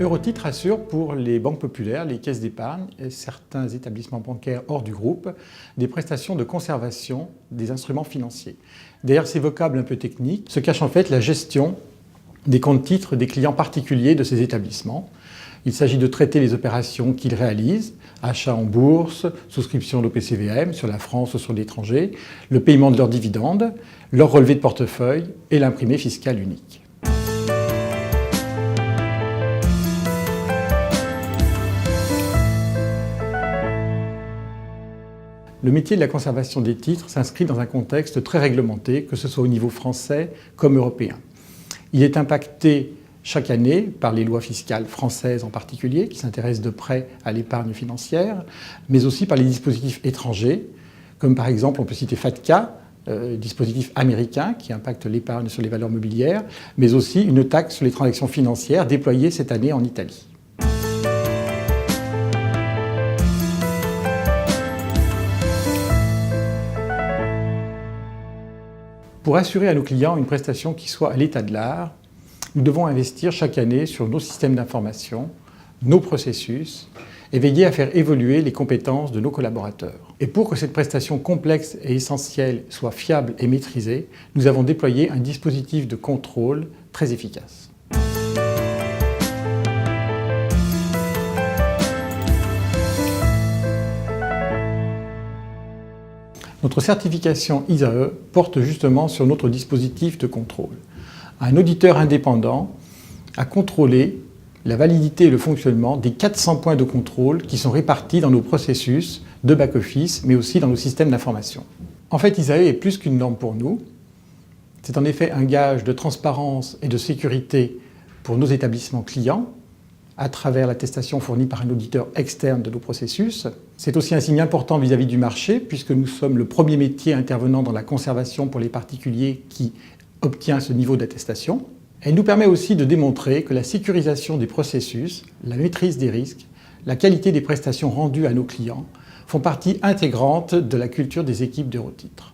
Eurotitre assure pour les banques populaires, les caisses d'épargne et certains établissements bancaires hors du groupe des prestations de conservation des instruments financiers. Derrière ces vocables un peu techniques se cache en fait la gestion des comptes titres des clients particuliers de ces établissements. Il s'agit de traiter les opérations qu'ils réalisent, achats en bourse, souscription d'OPCVM sur la France ou sur l'étranger, le paiement de leurs dividendes, leur relevé de portefeuille et l'imprimé fiscal unique. Le métier de la conservation des titres s'inscrit dans un contexte très réglementé, que ce soit au niveau français comme européen. Il est impacté chaque année par les lois fiscales françaises en particulier, qui s'intéressent de près à l'épargne financière, mais aussi par les dispositifs étrangers, comme par exemple on peut citer FATCA, dispositif américain qui impacte l'épargne sur les valeurs mobilières, mais aussi une taxe sur les transactions financières déployée cette année en Italie. Pour assurer à nos clients une prestation qui soit à l'état de l'art, nous devons investir chaque année sur nos systèmes d'information, nos processus et veiller à faire évoluer les compétences de nos collaborateurs. Et pour que cette prestation complexe et essentielle soit fiable et maîtrisée, nous avons déployé un dispositif de contrôle très efficace. Notre certification ISAE porte justement sur notre dispositif de contrôle. Un auditeur indépendant a contrôlé la validité et le fonctionnement des 400 points de contrôle qui sont répartis dans nos processus de back-office, mais aussi dans nos systèmes d'information. En fait, ISAE est plus qu'une norme pour nous. C'est en effet un gage de transparence et de sécurité pour nos établissements clients, à travers l'attestation fournie par un auditeur externe de nos processus. C'est aussi un signe important vis-à-vis du marché, puisque nous sommes le premier métier intervenant dans la conservation pour les particuliers qui obtient ce niveau d'attestation. Elle nous permet aussi de démontrer que la sécurisation des processus, la maîtrise des risques, la qualité des prestations rendues à nos clients font partie intégrante de la culture des équipes d'Eurotitre.